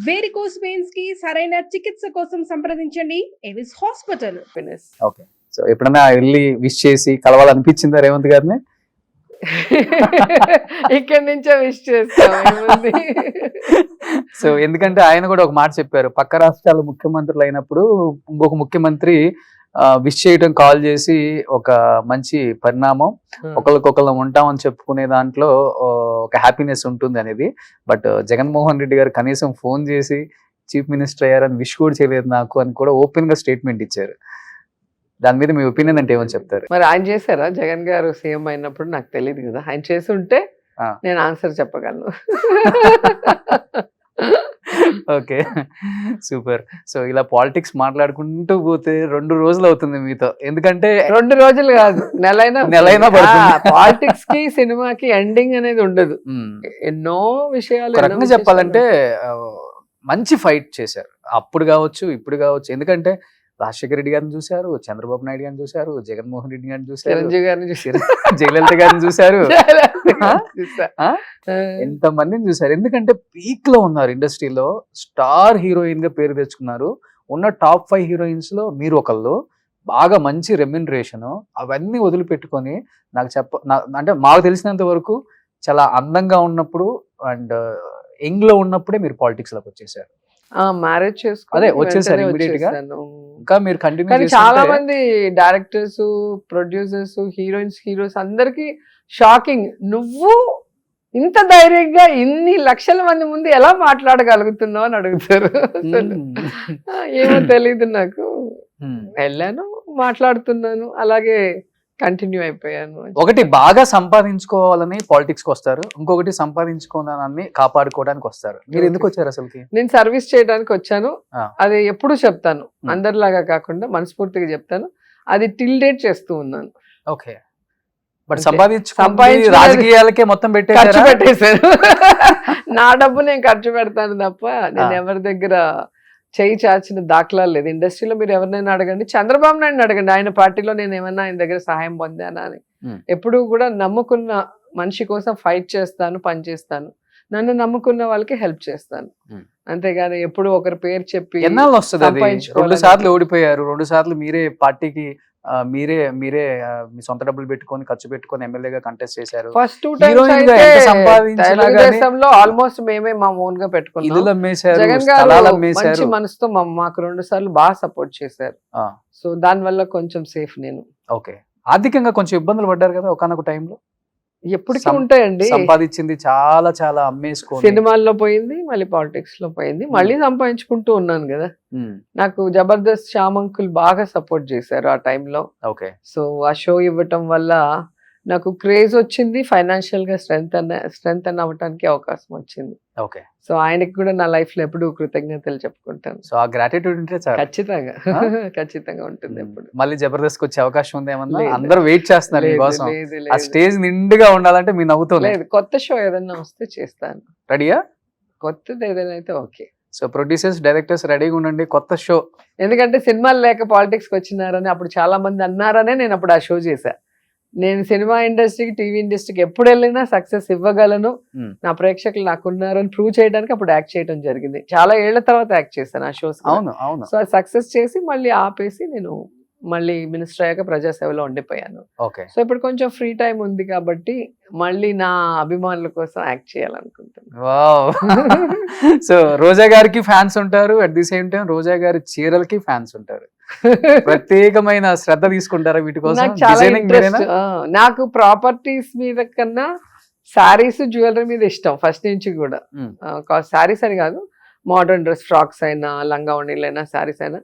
Varicose veins కి సరైన చికిత్స కోసం సంప్రదించండి ఎవిస్ హాస్పిటల్. ఓకే. సో ఎప్పుడైనా వెళ్ళి విష్ చేసి కలవాలనిపించిందా రేవంత్ గారిని? ఇక్కడి నుంచే విష్ చేస్తాం. సో ఎందుకంటే ఆయన కూడా ఒక మాట చెప్పారు, పక్క రాష్ట్రాల ముఖ్యమంత్రులు అయినప్పుడు ఇంకొక ముఖ్యమంత్రి విష్ చేయడం కాల్ చేసి ఒక మంచి పరిణామం, ఒకరికొకరు ఉంటామని చెప్పుకునే దాంట్లో ఒక హ్యాపీనెస్ ఉంటుంది అనేది. బట్ జగన్మోహన్ రెడ్డి గారు కనీసం ఫోన్ చేసి చీఫ్ మినిస్టర్ అయ్యారని విష్ కూడా చేయలేదు నాకు అని కూడా ఓపెన్ గా స్టేట్మెంట్ ఇచ్చారు. దాని మీద మీ ఒపీనియన్ అంటే ఏమని చెప్తారు? మరి ఆయన చేశారా జగన్ గారు సీఎం అయినప్పుడు? నాకు తెలియదు కదా. ఆయన చేసి ఉంటే నేను ఆన్సర్ చెప్పగలను. Okay, super. సో ఇలా పాలిటిక్స్ మాట్లాడుకుంటూ పోతే 2 రోజులు అవుతుంది మీతో, ఎందుకంటే 2 రోజులు కాదు, నెలైనా పాలిటిక్స్ కి సినిమాకి ఎండింగ్ అనేది ఉండదు. ఎన్నో విషయాలు చెప్పాలంటే మంచి ఫైట్ చేశారు, అప్పుడు కావచ్చు ఇప్పుడు కావచ్చు. ఎందుకంటే రాజశేఖర రెడ్డి గారిని చూశారు, చంద్రబాబు నాయుడు గారిని చూశారు, జగన్మోహన్ రెడ్డి గారిని చూశారు, చిరంజీవి గారిని చూశారు, జయలలిత గారిని చూశారు, ఎంత మందిని చూశారు. ఎందుకంటే పీక్ లో ఉన్నారు, ఇండస్ట్రీలో స్టార్ హీరోయిన్ గా పేరు తెచ్చుకున్నారు. ఉన్న టాప్ 5 హీరోయిన్స్ లో మీరు ఒకళ్ళు. బాగా మంచి రెమ్యునరేషన్, అవన్నీ వదిలిపెట్టుకొని అంటే మాకు తెలిసినంత వరకు చాలా అందంగా ఉన్నప్పుడు అండ్ యంగ్ లో ఉన్నప్పుడే మీరు పాలిటిక్స్ లోకి వచ్చేసారు. మ్యారేజ్ చేసుకుని అదే వచ్చేసారు ఇమిడియట్ గా. ఇంకా మీరు కంటిన్యూ చాలా మంది డైరెక్టర్స్, ప్రొడ్యూసర్స్, హీరోస్ అందరికి షాకింగ్, నువ్వు ఇంత ధైర్యంగా ఇన్ని లక్షల మంది ముందు ఎలా మాట్లాడగలుగుతున్నావు అని అడుగుతారు. ఏమో తెలీదు నాకు. వెళ్ళాను, మాట్లాడుతున్నాను, అలాగే కంటిన్యూ అయిపోయాను. ఒకటి బాగా సంపాదించుకోవాలని పాలిటిక్స్ కి వస్తారు, ఇంకొకటి సంపాదించుకోవాలని కాపాడుకోవడానికి వస్తారు. మీరు ఎందుకు వచ్చారు అసలుకి? నేను సర్వీస్ చేయడానికి వచ్చాను. అది ఎప్పుడు చెప్తాను, అందరిలాగా కాకుండా మనస్ఫూర్తిగా చెప్తాను. అది టిల్ డేట్ చేస్తూ ఉన్నాను. ఓకే, బట్ సంపాదించి రాజకీయాలకే మొత్తం ఖర్చు పెట్టేశాను. నా డబ్బు నేను ఖర్చు పెడతాను తప్ప నేను ఎవరి దగ్గర చేయి చాచిన దాఖలా లేదు. ఇండస్ట్రీలో మీరు ఎవరినైనా అడగండి, చంద్రబాబు నాయుడు అడగండి, ఆయన పార్టీలో నేను ఏమన్నా ఆయన దగ్గర సహాయం పొందానా అని. ఎప్పుడు కూడా నమ్ముకున్న మనిషి కోసం ఫైట్ చేస్తాను, పనిచేస్తాను. నన్ను నమ్ముకున్న వాళ్ళకి హెల్ప్ చేస్తాను, అంతేగాని ఎప్పుడు ఒకరి పేరు చెప్పి. ఎన్నాళ్ళు వస్తుంది? 2 సార్లు ఓడిపోయారు, 2 సార్లు మీరే పార్టీకి మీరే మీ సొంత డబ్బులు పెట్టుకొని ఖర్చు పెట్టుకొని ఎమ్మెల్యేగా కంటెస్ట్ చేశారు. ఫస్ట్ 2 తెలుగుదేశంలో ఆల్మోస్ట్ మేమే మా ఓన్ గా పెట్టుకున్నాం. జగన్ గారు మంచి మనసుతో మాకు 2 సార్లు బాగా సపోర్ట్ చేశారు. సో దాని వల్ల కొంచెం సేఫ్ నేను. ఓకే, ఆర్థికంగా కొంచెం ఇబ్బందులు పడ్డారు కదా ఒకనొక టైంలో? ఎప్పటికీ ఉంటాయండి. సంపాదించింది చాలా చాలా అమ్మేసుకో, సినిమాల్లో పోయింది, మళ్ళీ పాలిటిక్స్ లో పోయింది, మళ్ళీ సంపాదించుకుంటూ ఉన్నాను కదా. నాకు జబర్దస్త్ శ్యామ్ అంకుల్ బాగా సపోర్ట్ చేశారు ఆ టైంలో. ఓకే, సో ఆ షో ఇవ్వటం వల్ల నాకు క్రేజ్ వచ్చింది, ఫైనాన్షియల్ గా స్ట్రెంగ్ అవ్వటానికి అవకాశం వచ్చింది. ఓకే, సో ఆయనకి కూడా నా లైఫ్ లో ఎప్పుడు కృతజ్ఞతలు చెప్పుకుంటాను. సో ఆ గ్రాటిట్యూడ్ ఉంటే చాలు. ఖచ్చితంగా ఖచ్చితంగా ఉంటుంది. ఎప్పుడు మళ్ళీ జబర్దస్త్ వచ్చే అవకాశం ఉంది ఏమన్నా? అందరూ వెయిట్ చేస్తున్నారు మీకోసం. ఆ స్టేజ్ నిండుగా ఉండాలంటే మీ నవ్వుతో. లేదు, కొత్త షో ఏదైనా వస్తే చేస్తాను. రెడీయా? కొత్తది ఏదైనా అయితే ఓకే. సో ప్రొడ్యూసర్స్, డైరెక్టర్స్ రెడీగా ఉండండి, కొత్త షో. ఎందుకంటే సినిమాలు లేక పాలిటిక్స్ కి వచ్చినారని అప్పుడు చాలా మంది అన్నారనే నేను అప్పుడు ఆ షో చేశా. నేను సినిమా ఇండస్ట్రీకి, టీవీ ఇండస్ట్రీకి ఎప్పుడు వెళ్ళినా సక్సెస్ ఇవ్వగలను, నా ప్రేక్షకులు నాకున్నారని ప్రూవ్ చేయడానికి అప్పుడు యాక్ట్ చేయడం జరిగింది. చాలా ఏళ్ల తర్వాత యాక్ట్ చేశాను ఆ షోస్. సో అది సక్సెస్ చేసి మళ్ళీ ఆపేసి నేను మళ్ళీ మినిస్టర్ అయ్యాక ప్రజాసేవలో ఉండిపోయాను. సో ఇప్పుడు కొంచెం ఫ్రీ టైం ఉంది కాబట్టి మళ్ళీ నా అభిమానుల కోసం యాక్ట్ చేయాలనుకుంటున్నాను. సో రోజా గారికి ఫ్యాన్స్ ఉంటారు, అట్ ది సేమ్ టైం రోజా గారి చీరలకి ఫ్యాన్స్ ఉంటారు. ప్రత్యేకమైన శ్రద్ధ తీసుకుంటారా వీటి కోసం? నాకు చాలా ఇంట్రెస్ట్. నాకు ప్రాపర్టీస్ మీద కన్నా శారీస్, జ్యువెలరీ మీద ఇష్టం ఫస్ట్ నుంచి కూడా. శారీస్ అని కాదు, మోడర్న్ డ్రెస్, ఫ్రాక్స్ అయినా, లంగా ఓణీలైనా, శారీస్ అయినా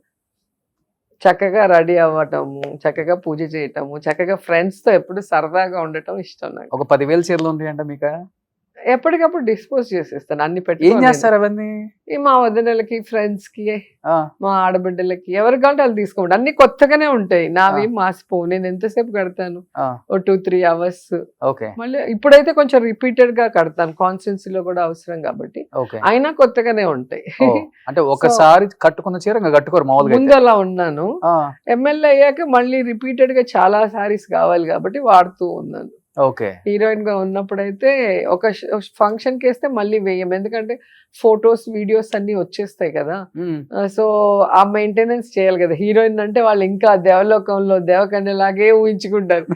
చక్కగా రెడీ అవ్వటము, చక్కగా పూజ చేయటము, చక్కగా ఫ్రెండ్స్ తో ఎప్పుడు సరదాగా ఉండటం ఇష్టం నాకు. ఒక 10,000 చీరలు ఉంటాయంట మీకు? ఎప్పటికప్పుడు డిస్పోజ్ చేసేస్తాను అన్ని పెట్టి. ఏం చేస్తారు అవన్నీ? మా వదినలకి, ఫ్రెండ్స్ కి, మా ఆడబిడ్డలకి ఎవరు కావాలంటే వాళ్ళు తీసుకోండి. అన్ని కొత్తగానే ఉంటాయి, నావి మాసిపోవు. నేను ఎంతసేపు కడతాను, 2-3 hours. మళ్ళీ ఇప్పుడైతే కొంచెం రిపీటెడ్ గా కడతాను, కాన్స్టెన్సీలో కూడా అవసరం కాబట్టి. అయినా కొత్తగానే ఉంటాయి. అంటే ఒకసారి కట్టుకున్న చీర కట్టుకోరు మామూలుగా? ముందు అలా ఉన్నాను, ఎమ్మెల్యే అయ్యాక మళ్ళీ రిపీటెడ్ గా చాలా సారీస్ కావాలి కాబట్టి వాడుతూ ఉన్నాను. హీరోయిన్ గా ఉన్నప్పుడైతే ఒక ఫంక్షన్ కి వేస్తే మళ్ళీ వేయం, ఎందుకంటే ఫొటోస్ వీడియోస్ అన్ని వచ్చేస్తాయి కదా. సో ఆ మెయింటెనెన్స్ చేయాలి కదా. హీరోయిన్ అంటే వాళ్ళు ఇంకా దేవలోకంలో దేవకన్యలాగే ఊహించుకుంటారు.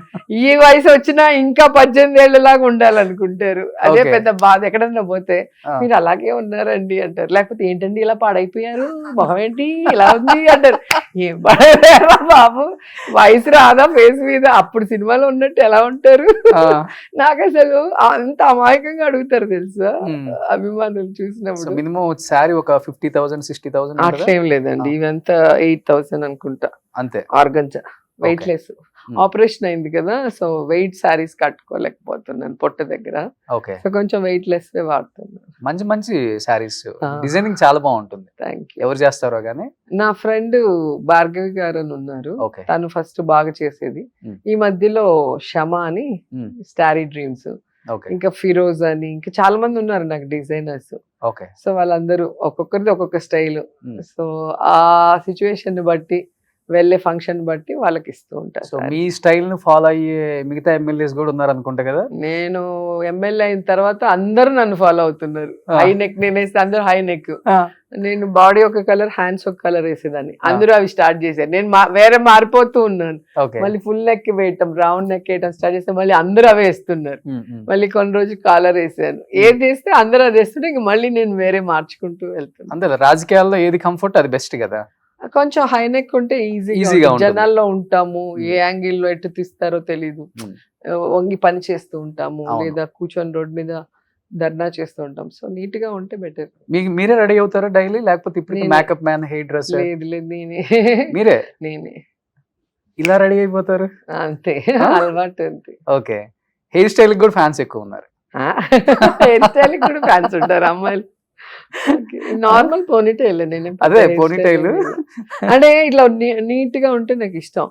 ఈ వయసు వచ్చినా ఇంకా 18 ఏళ్ళలాగా ఉండాలనుకుంటారు. అదే Okay. పెద్ద బాధ. ఎక్కడన్నా పోతే ఆ. మీరు అలాగే ఉన్నారండి అంటారు. లేకపోతే ఏంటండి ఇలా పాడైపోయారు, మొహం ఏంటి ఇలా ఉంది అంటారు. ఏం పాడైపోయారా బాబు, వయసు రాదా ఫేస్ మీద, అప్పుడు సినిమాలో ఉన్నట్టు ఎలా ఉంటారు. నాకు అసలు అంత అమాయకంగా అడుగుతారు తెలుసా అభిమానులు చూసినప్పుడు. మినిమం శారీ ఒక 50,000 60,000 అట్లేం లేదండి, ఇవంతా 8,000 అనుకుంటా. అంతే. Organza weight less. ఆపరేషన్ అయింది కదా, సో వెయిట్ సారీస్ కట్టుకోలేకపోతున్నాను పొట్ట దగ్గర. ఓకే. సో కొంచెం వెయిట్ లెస్ వాడుతున్నాను. మంచి మంచి శారీస్, ఆ. డిజైనింగ్ చాలా బాగుంటుంది. Thank you. ఎవరు చేస్తారో గానీ. నా ఫ్రెండ్ భార్గవి గారు అని ఉన్నారు, ఓకే. తను ఫస్ట్ బాగా చేసేది. Hmm. ఈ మధ్యలో షమ అని, Hmm. Starry dreams, okay. ఇంకా ఫిరోజ్ అని, ఇంకా చాలా మంది ఉన్నారు నాకు డిజైనర్స్. ఓకే. సో వాళ్ళందరూ ఒక్కొక్కరిది ఒక్కొక్క స్టైల్. Hmm. సో ఆ సిచ్యువేషన్ బట్టి, వెళ్ళే ఫంక్షన్ బట్టి వాళ్ళకి ఇస్తూ ఉంటారు. సో మీ స్టైల్ ను ఫాలో అయ్యే మిగతా ఎమ్మెల్యేస్ కూడా ఉన్నారు అనుకుంటా కదా. నేను ఎమ్మెల్యే అయిన తర్వాత అందరూ నన్ను ఫాలో అవుతున్నారు. ఆ. హై నెక్ నేను వేస్తే అందరూ హై నెక్, నేను బాడీ ఒక కలర్, హ్యాండ్స్ ఒక కలర్ వేసేదాన్ని. అందరూ అవి స్టార్ట్ చేశారు. నేను వేరే మారిపోతూ ఉన్నాను. ఓకే. మళ్ళీ ఫుల్ నెక్ వేయటం, రౌండ్ నెక్ వేయటం స్టార్ట్ చేస్తే మళ్ళీ అందరూ అవే వేస్తున్నారు. మళ్ళీ కొన్ని రోజులు కాలర్ వేసాను. ఏది వేస్తే అందరూ అది వేస్తుంటే ఇంక మళ్ళీ నేను వేరే మార్చుకుంటూ వెళ్తున్నాను. అంతే, రాజకీయాల్లో ఏది కంఫర్ట్ అది బెస్ట్ కదా. కొంచెం హై నెక్ ఉంటే ఈజీగా ఈజీగా ఉంటుంది. జనాల్లో ఉంటాము, ఏ యాంగిల్ లో ఎటు తీస్తారో తెలీదు. Hmm. వంగి పని చేస్తూ ఉంటాము, అవును. లేదా కూర్చొని రోడ్ మీద ధర్నా చేస్తూ ఉంటాం. సో నీట్ గా ఉంటే బెటర్. మీకు మీరే రెడీ అవుతారా డైలీ, లేకపోతే ఇప్పుడు నేనే. మేకప్ మ్యాన్, హెయిర్ డ్రెస్ లేదు లేదు, నేనే మీరే నేనే ఇలా రెడీ అయిపోతారు? అంతే, ఆ? అలవాటు అంతే. ఓకే. హెయిర్ స్టైల్ కూడా ఫ్యాన్స్ ఎక్కువ ఉన్నారు. హెయిర్ స్టైల్ కూడా ఫ్యాన్స్ ఉంటారు అమ్మాయిలు. నార్మల్ పోనీటైల్, నేను అదే పోనీటైల్. అంటే ఇట్లా నీట్ గా ఉంటే నాకు ఇష్టం.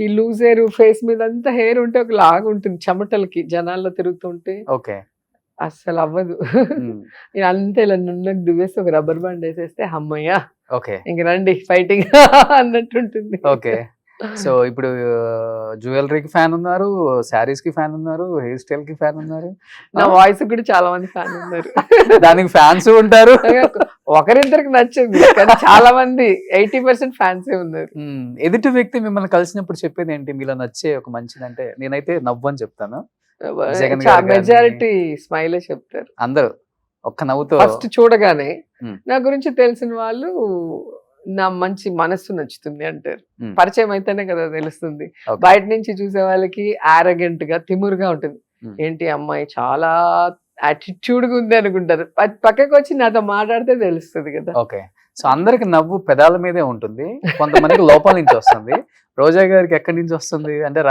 ఈ లూజ్ హెయిర్, ఫేస్ మీద అంతా హెయిర్ ఉంటే ఒక లాగా ఉంటుంది, చెమటలకి జనాల్లో తిరుగుతుంటే ఓకే. అస్సలు అవ్వదు. అంతే ఇలా నున్నకు దువ్వేసి ఒక రబ్బర్ బ్యాండ్ వేసేస్తే అమ్మయ్యా ఓకే. ఇంక రండి ఫైటింగ్ అన్నట్టుంటుంది. ఓకే. సో ఇప్పుడు జ్యువెలరీకి ఫ్యాన్ ఉన్నారు, శారీస్ కి ఫ్యాన్ ఉన్నారు, హెయిర్ స్టైల్ కి ఫ్యాన్ ఉన్నారు, నా వాయిస్ కూడా చాలా మంది ఫ్యాన్ ఉన్నారు. దానికి ఫ్యాన్స్ ఉంటారు. ఒకరిద్దరికి నచ్చింది కానీ చాలా మంది 80% ఫ్యాన్సే ఉన్నారు. ఎదుటి వ్యక్తి మిమ్మల్ని కలిసినప్పుడు చెప్పేది ఏంటి, మీలో నచ్చే ఒక మంచిదంటే? నేనైతే నవ్వు అని చెప్తాను. జగన్ గారు గాని. మెజారిటీ స్మైలే చెప్తారు అందరూ ఒక్క నవ్వుతో. ఫస్ట్ చూడగానే. Hmm. నా గురించి తెలిసిన వాళ్ళు నా మంచి మనస్సు నచ్చుతుంది అంటారు. Hmm. పరిచయం అయితేనే కదా తెలుస్తుంది. Okay. బయట నుంచి చూసే వాళ్ళకి ఆరగెంట్ గా, తిమురుగా ఉంటుంది. Hmm. ఏంటి అమ్మాయి చాలా యాటిట్యూడ్ గా ఉంది అనుకుంటారు. పక్కకు వచ్చి నాతో మాట్లాడితే తెలుస్తుంది కదా. ఓకే. సో అందరికి నవ్వు పెదాల మీదే ఉంటుంది, కొంతమందికి లోపల నుంచి వస్తుంది. రోజా గారికి ఎక్కడి నుంచి వస్తుంది అంటే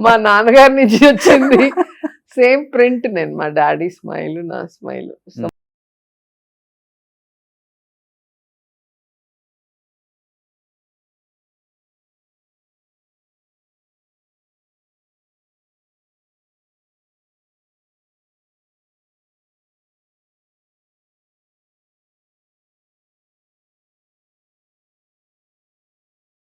మా నాన్నగారి నుంచి వచ్చింది. సేమ్ ప్రింట్ నేను, మా డాడీ స్మైల్, నా స్మైల్.